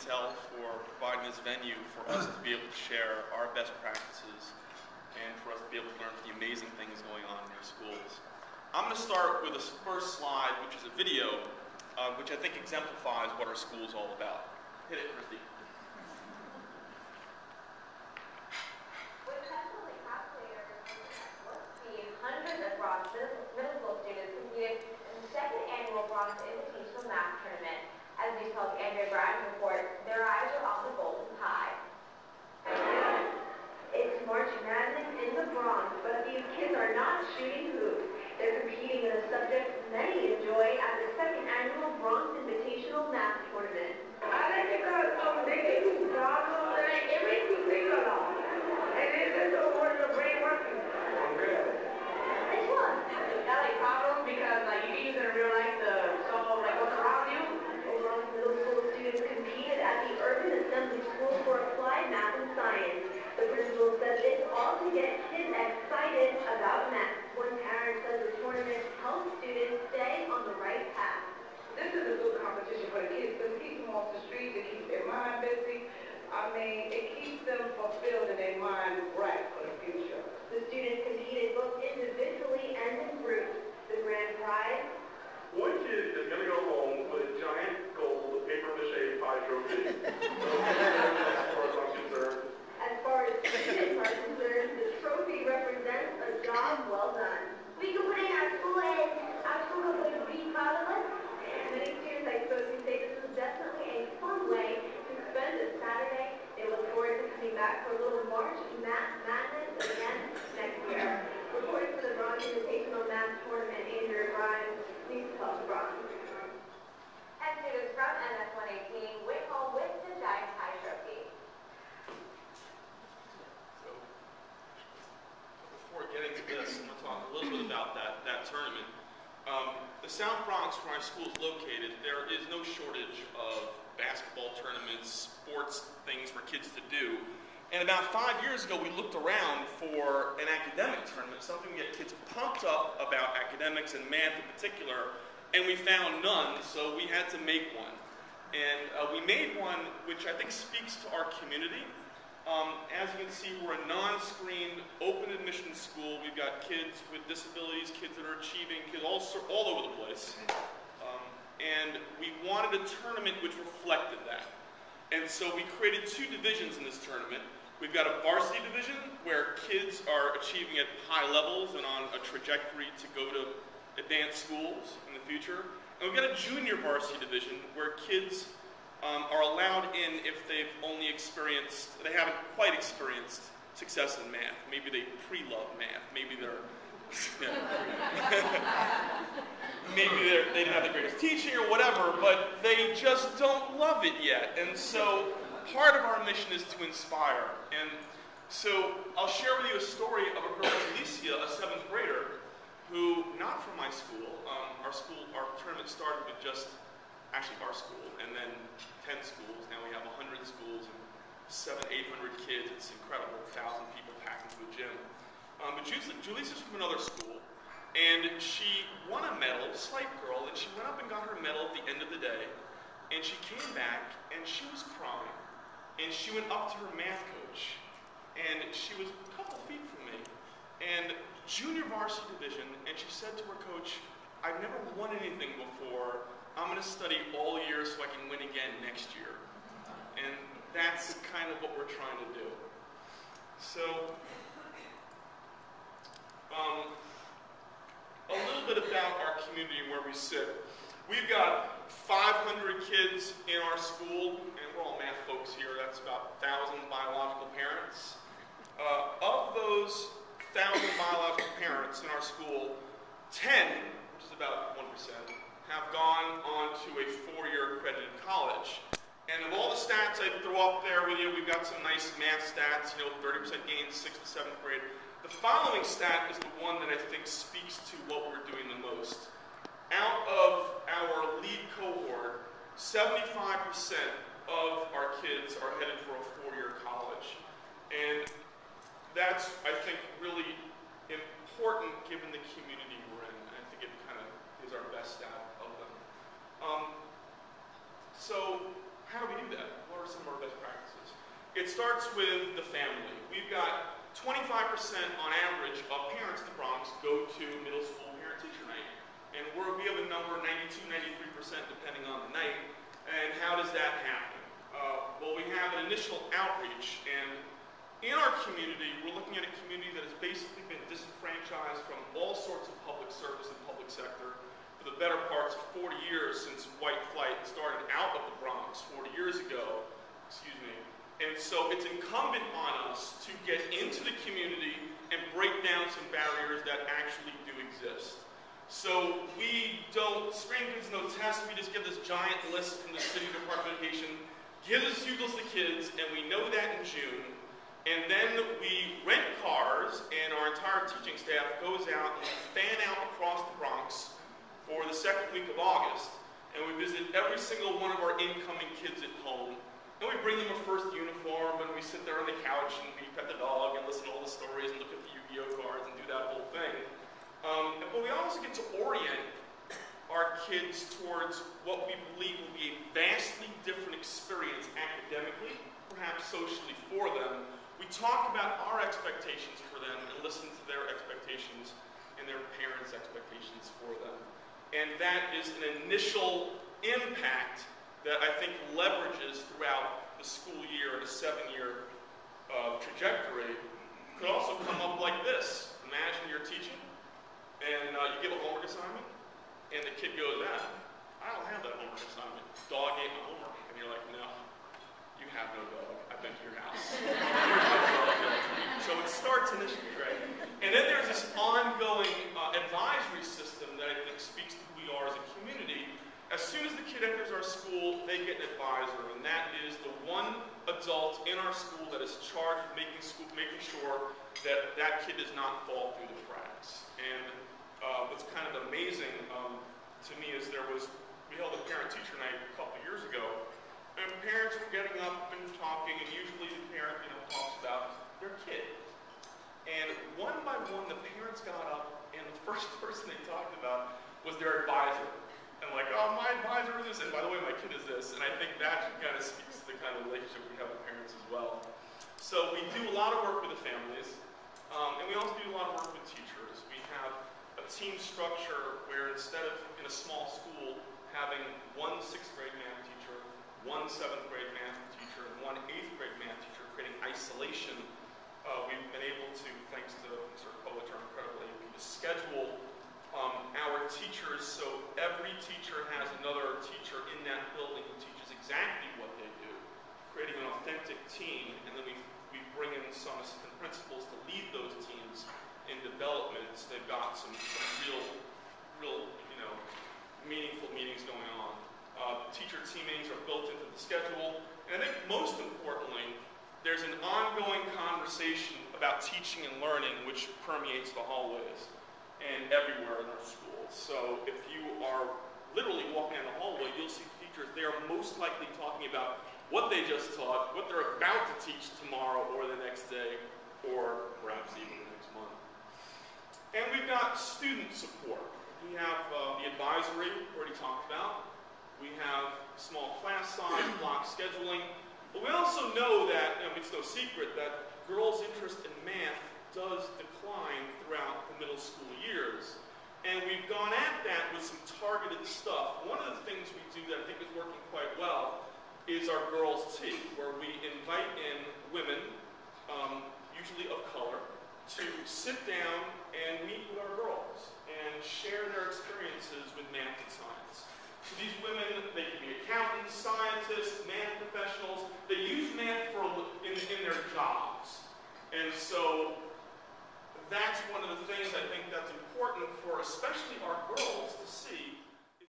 Intel for providing this venue for us to be able to share our best practices and for us to be able to learn from the amazing things going on in your schools. I'm going to start with this first slide, which is a video, which I think exemplifies what our school is all about. Hit it, Christy. Hundreds of Bronx middle school students competed in the second annual Bronx Invitational Math Tournament. As we saw the Andrea Brown report, their eyes are on the golden tide. It's March Madness in the Bronx, but these kids are not shooting hoops. They're competing in a subject many enjoy at the second annual Bronx Invitational Math Tournament. I like it because they give you problems and it makes you think a lot. And it's just a word of brain working. Which one? I like problems because you can use it in real life to solve what's around you. Bronx middle school students competed at the Urban Assembly School for Applied Math and Science. The principal said this all to get kids excited about math. One parent says the tournament helps students stay on the right path. This is a good competition for the kids because it keeps them off the streets, it keeps their mind busy. It keeps them fulfilled and their mind bright for the future. The students competed both individually and in groups. The grand prize. One kid is going to go home with a giant gold paper-mache pie trophy. As far as I'm concerned. As far as students are concerned, the trophy represents a job well done. We can put it in our school and our school will be proud of us. Many students I spoke to say this was definitely a fun way to spend a Saturday. They look forward to coming back for a little March Math Madness again next year. Reporting for the Bronx Invitational Math Tournament, Andrea Bryan, News 12 Bronx. And students from MS 118 went home with the Giant Pie Trophy. So, before getting to this, I'm going to talk a little bit about that tournament. The South Bronx, where my school is located, there is no shortage of basketball tournaments, sports things for kids to do. And about 5 years ago, we looked around for an academic tournament, something to get kids pumped up about academics and math in particular, and we found none, so we had to make one. And we made one which I think speaks to our community. As you can see, we're a non-screened, open admission school. We've got kids with disabilities, kids that are achieving, kids all over the place. And we wanted a tournament which reflected that. And so we created two divisions in this tournament. We've got a varsity division where kids are achieving at high levels and on a trajectory to go to advanced schools in the future. And we've got a junior varsity division where kids are allowed in if they haven't quite experienced success in math. Maybe they pre-love math. Maybe they didn't have the greatest teaching or whatever, but they just don't love it yet. And so part of our mission is to inspire. And so I'll share with you a story of a girl, Alicia, a 7th grader, who, not from my school, our tournament started with just actually our school, and then 10 schools. Now we have 100 schools and 700-800 kids. It's incredible, 1,000 people packed into a gym. But Julie's from another school, and she won a medal, slight girl, and she went up and got her medal at the end of the day, and she came back, and she was crying, and she went up to her math coach, and she was a couple feet from me, and junior varsity division, and she said to her coach, "I've never won anything before. I'm going to study all year so I can win again next year." And that's kind of what we're trying to do. So, a little bit about our community and where we sit. We've got 500 kids in our school, and we're all math folks here. That's about 1,000 biological parents. Of those 1,000 biological parents in our school, 10, which is about 1%, have gone on to a 4-year accredited college. And of all the stats I threw up there with you, we've got some nice math stats, 30% gains, 6th to 7th grade. The following stat is the one that I think speaks to what we're doing the most. Out of our lead cohort, 75% of our kids are headed for a 4-year college. And that's, I think, really important given the community we're in. I think it kind of is our best stat of them. So how do we do that? What it starts with the family. We've got 25% on average of parents in the Bronx go to middle school parent-teacher night. And we have a number, 92, 93% depending on the night. And how does that happen? Well, we have an initial outreach, and in our community, we're looking at a community that has basically been disenfranchised from all sorts of public service and public sector for the better parts of 40 years since white flight started out of the Bronx 40 years ago, And so it's incumbent on us to get into the community and break down some barriers that actually do exist. So we don't screen kids, no tests, we just get this giant list from the City Department of Education, give this huge list of kids, and we know that in June. And then we rent cars, and our entire teaching staff goes out and fan out across the Bronx for the second week of August. And we visit every single one of our incoming kids at home. And we bring them a first uniform, and we sit there on the couch, and we pet the dog, and listen to all the stories, and look at the Yu-Gi-Oh cards, and do that whole thing. But we also get to orient our kids towards what we believe will be a vastly different experience academically, perhaps socially for them. We talk about our expectations for them and listen to their expectations and their parents' expectations for them. And that is an initial impact that I think leverages throughout the school year and a 7-year trajectory. Could also come up like this. Imagine you're teaching, and you give a homework assignment, and the kid goes, I don't have that homework assignment. Dog ate my homework. And you're like, no, you have no dog. I've been to your house. So it starts initially, right? And then there's this ongoing advisory system that I think speaks to who we are as a community. As soon as the kid enters our school, they get an advisor, and that is the one adult in our school that is charged with making sure that that kid does not fall through the cracks. And what's kind of amazing to me is we held a parent-teacher night a couple of years ago, and parents were getting up and talking, and usually the parent, talks about their kid. And one by one, the parents got up, and the first person they talked about was their advisor. And like, oh, my advisor is this, and by the way, my kid is this. And I think that kind of speaks to the kind of relationship we have with parents as well. So we do a lot of work with the families, and we also do a lot of work with teachers. We have a team structure where instead of in a small school having one 6th grade math teacher, one 7th grade math teacher, and one 8th grade math teacher, creating isolation, we've been able to, thanks to Mr. Kovach, our incredible AP, to schedule our teachers so every teacher has another teacher in that building who teaches exactly what they do, creating an authentic team, and then we bring in some assistant principals to lead those teams in development. So they've got some real meaningful meetings going on. Teacher team meetings are built into the schedule, and I think most importantly, there's an ongoing conversation about teaching and learning which permeates the hallways and everywhere in our schools. So if you are literally walking down the hallway, you'll see teachers, they are most likely talking about what they just taught, what they're about to teach tomorrow or the next day, or perhaps even the next month. And we've got student support. We have the advisory, already talked about. We have small class size, block scheduling. But we also know that, it's no secret, that girls' interest in math does decline throughout the middle school years. And we've gone at that with some targeted stuff. One of the things we do that I think is working quite well is our girls' tea, where we invite in women, usually of color, to sit down and meet with our girls and share their experiences with math and science. So these women, they can be accountants, scientists, math professionals. They use math in their jobs. And so that's one of the things I think that's important for especially our girls to